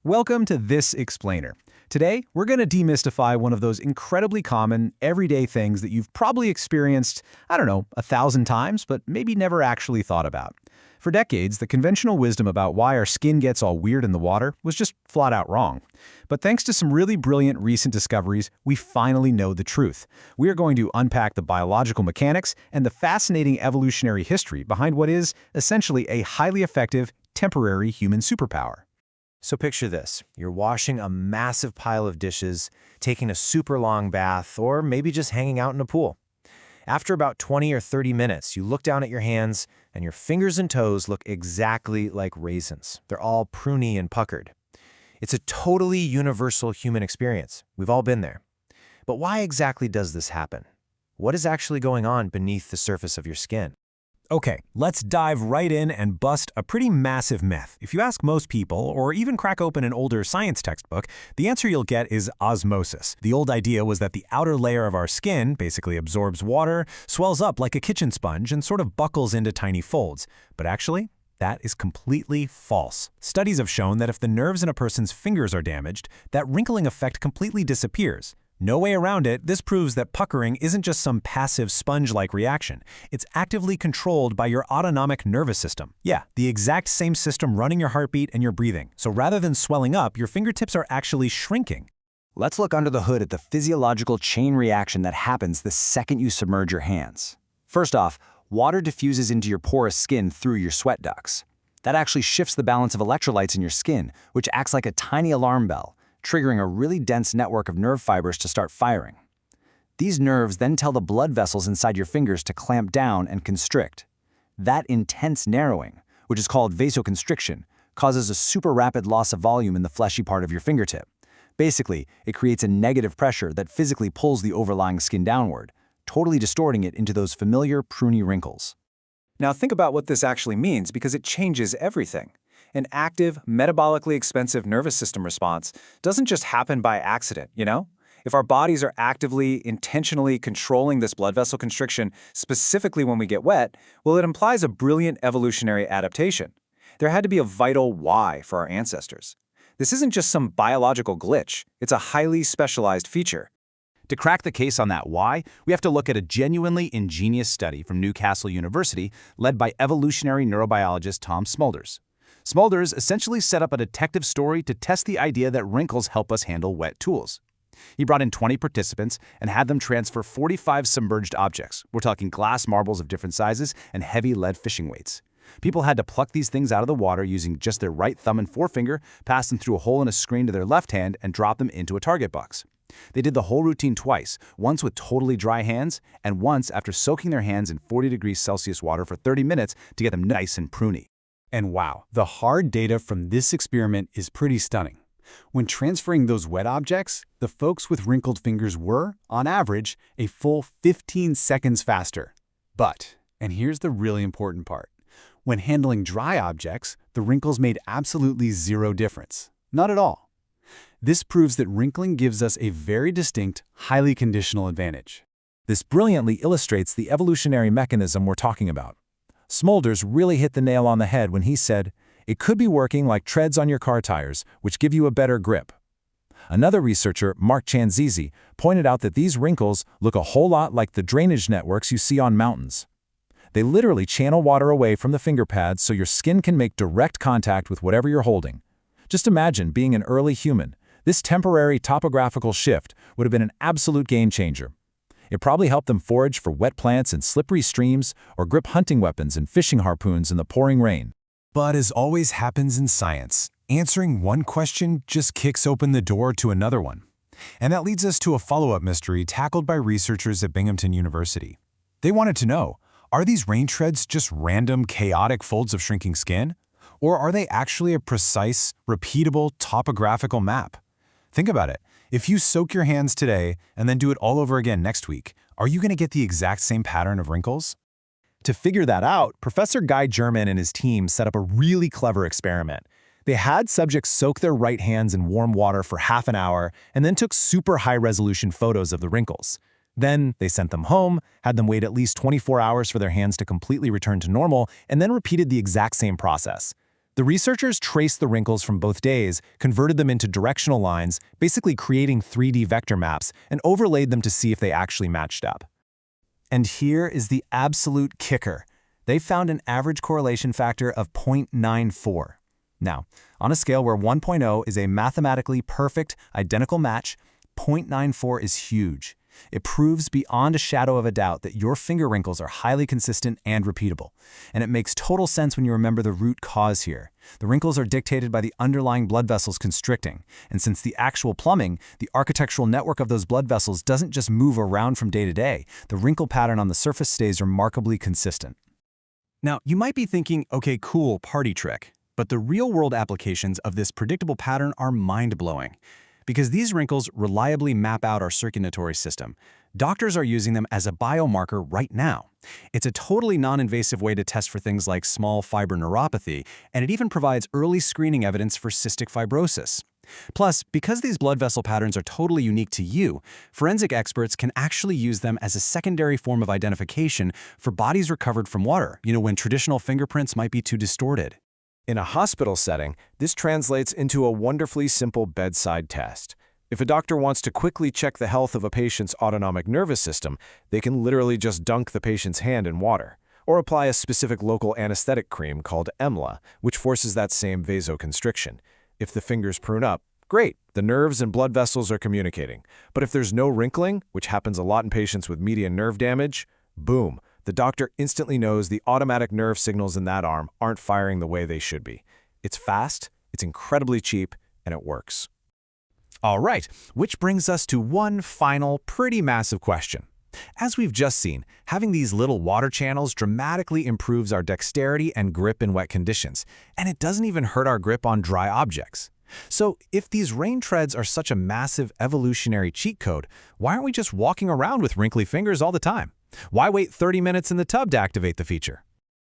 Welcome to This Explainer. Today, we're going to demystify one of those incredibly common, everyday things that you've probably experienced, 1,000 times, but maybe never actually thought about. For decades, the conventional wisdom about why our skin gets all weird in the water was just flat out wrong. But thanks to some really brilliant recent discoveries, we finally know the truth. We are going to unpack the biological mechanics and the fascinating evolutionary history behind what is, essentially, a highly effective, temporary human superpower. So picture this. You're washing a massive pile of dishes, taking a super long bath, or maybe just hanging out in a pool. After about 20 or 30 minutes, you look down at your hands, and your fingers and toes look exactly like raisins. They're all pruny and puckered. It's a totally universal human experience. We've all been there. But why exactly does this happen? What is actually going on beneath the surface of your skin? Okay, let's dive right in and bust a pretty massive myth. If you ask most people, or even crack open an older science textbook, the answer you'll get is osmosis. The old idea was that the outer layer of our skin basically absorbs water, swells up like a kitchen sponge, and sort of buckles into tiny folds. But actually, that is completely false. Studies have shown that if the nerves in a person's fingers are damaged, that wrinkling effect completely disappears. No way around it, this proves that puckering isn't just some passive sponge-like reaction. It's actively controlled by your autonomic nervous system. Yeah, the exact same system running your heartbeat and your breathing. So rather than swelling up, your fingertips are actually shrinking. Let's look under the hood at the physiological chain reaction that happens the second you submerge your hands. First off, water diffuses into your porous skin through your sweat ducts. That actually shifts the balance of electrolytes in your skin, which acts like a tiny alarm bell, triggering a really dense network of nerve fibers to start firing. These nerves then tell the blood vessels inside your fingers to clamp down and constrict. That intense narrowing, which is called vasoconstriction, causes a super rapid loss of volume in the fleshy part of your fingertip. Basically, it creates a negative pressure that physically pulls the overlying skin downward, totally distorting it into those familiar pruny wrinkles. Now think about what this actually means, because it changes everything. An active, metabolically expensive nervous system response doesn't just happen by accident, If our bodies are actively, intentionally controlling this blood vessel constriction specifically when we get wet, well, it implies a brilliant evolutionary adaptation. There had to be a vital why for our ancestors. This isn't just some biological glitch. It's a highly specialized feature. To crack the case on that why, we have to look at a genuinely ingenious study from Newcastle University led by evolutionary neurobiologist Tom Smulders. Smulders essentially set up a detective story to test the idea that wrinkles help us handle wet tools. He brought in 20 participants and had them transfer 45 submerged objects. We're talking glass marbles of different sizes and heavy lead fishing weights. People had to pluck these things out of the water using just their right thumb and forefinger, pass them through a hole in a screen to their left hand, and drop them into a target box. They did the whole routine twice, once with totally dry hands, and once after soaking their hands in 40 degrees Celsius water for 30 minutes to get them nice and pruny. And wow, the hard data from this experiment is pretty stunning. When transferring those wet objects, the folks with wrinkled fingers were, on average, a full 15 seconds faster. But, and here's the really important part, when handling dry objects, the wrinkles made absolutely zero difference. Not at all. This proves that wrinkling gives us a very distinct, highly conditional advantage. This brilliantly illustrates the evolutionary mechanism we're talking about. Smulders really hit the nail on the head when he said, it could be working like treads on your car tires, which give you a better grip. Another researcher, Mark Chanzizi, pointed out that these wrinkles look a whole lot like the drainage networks you see on mountains. They literally channel water away from the finger pads so your skin can make direct contact with whatever you're holding. Just imagine being an early human. This temporary topographical shift would have been an absolute game changer. It probably helped them forage for wet plants in slippery streams or grip hunting weapons and fishing harpoons in the pouring rain. But as always happens in science, answering one question just kicks open the door to another one. And that leads us to a follow-up mystery tackled by researchers at Binghamton University. They wanted to know, are these rain treads just random, chaotic folds of shrinking skin? Or are they actually a precise, repeatable topographical map? Think about it. If you soak your hands today and then do it all over again next week, are you going to get the exact same pattern of wrinkles? To figure that out, Professor Guy German and his team set up a really clever experiment. They had subjects soak their right hands in warm water for half an hour and then took super high-resolution photos of the wrinkles. Then they sent them home, had them wait at least 24 hours for their hands to completely return to normal, and then repeated the exact same process. The researchers traced the wrinkles from both days, converted them into directional lines, basically creating 3D vector maps, and overlaid them to see if they actually matched up. And here is the absolute kicker. They found an average correlation factor of 0.94. Now, on a scale where 1.0 is a mathematically perfect, identical match, 0.94 is huge. It proves beyond a shadow of a doubt that your finger wrinkles are highly consistent and repeatable. And it makes total sense when you remember the root cause here. The wrinkles are dictated by the underlying blood vessels constricting. And since the actual plumbing, the architectural network of those blood vessels doesn't just move around from day to day, the wrinkle pattern on the surface stays remarkably consistent. Now, you might be thinking, okay, cool, party trick. But the real-world applications of this predictable pattern are mind-blowing. Because these wrinkles reliably map out our circulatory system, doctors are using them as a biomarker right now. It's a totally non-invasive way to test for things like small fiber neuropathy, and it even provides early screening evidence for cystic fibrosis. Plus, because these blood vessel patterns are totally unique to you, forensic experts can actually use them as a secondary form of identification for bodies recovered from water, when traditional fingerprints might be too distorted. In a hospital setting, this translates into a wonderfully simple bedside test. If a doctor wants to quickly check the health of a patient's autonomic nervous system, they can literally just dunk the patient's hand in water, or apply a specific local anesthetic cream called EMLA, which forces that same vasoconstriction. If the fingers prune up, great, the nerves and blood vessels are communicating. But if there's no wrinkling, which happens a lot in patients with median nerve damage, boom, the doctor instantly knows the automatic nerve signals in that arm aren't firing the way they should be. It's fast, it's incredibly cheap, and it works. All right, which brings us to one final, pretty massive question. As we've just seen, having these little water channels dramatically improves our dexterity and grip in wet conditions, and it doesn't even hurt our grip on dry objects. So if these rain treads are such a massive evolutionary cheat code, why aren't we just walking around with wrinkly fingers all the time? Why wait 30 minutes in the tub to activate the feature?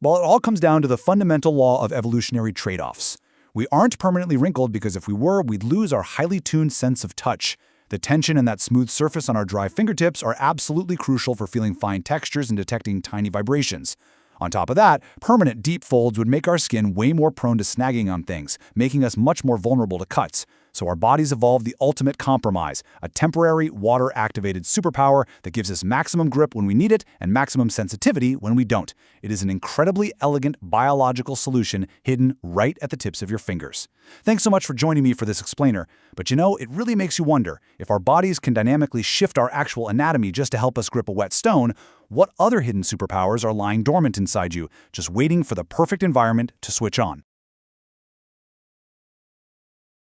Well, it all comes down to the fundamental law of evolutionary trade-offs. We aren't permanently wrinkled because if we were, we'd lose our highly tuned sense of touch. The tension and that smooth surface on our dry fingertips are absolutely crucial for feeling fine textures and detecting tiny vibrations. On top of that, permanent deep folds would make our skin way more prone to snagging on things, making us much more vulnerable to cuts. So our bodies evolved the ultimate compromise, a temporary water-activated superpower that gives us maximum grip when we need it and maximum sensitivity when we don't. It is an incredibly elegant biological solution hidden right at the tips of your fingers. Thanks so much for joining me for this explainer, but it really makes you wonder, if our bodies can dynamically shift our actual anatomy just to help us grip a wet stone, what other hidden superpowers are lying dormant inside you, just waiting for the perfect environment to switch on?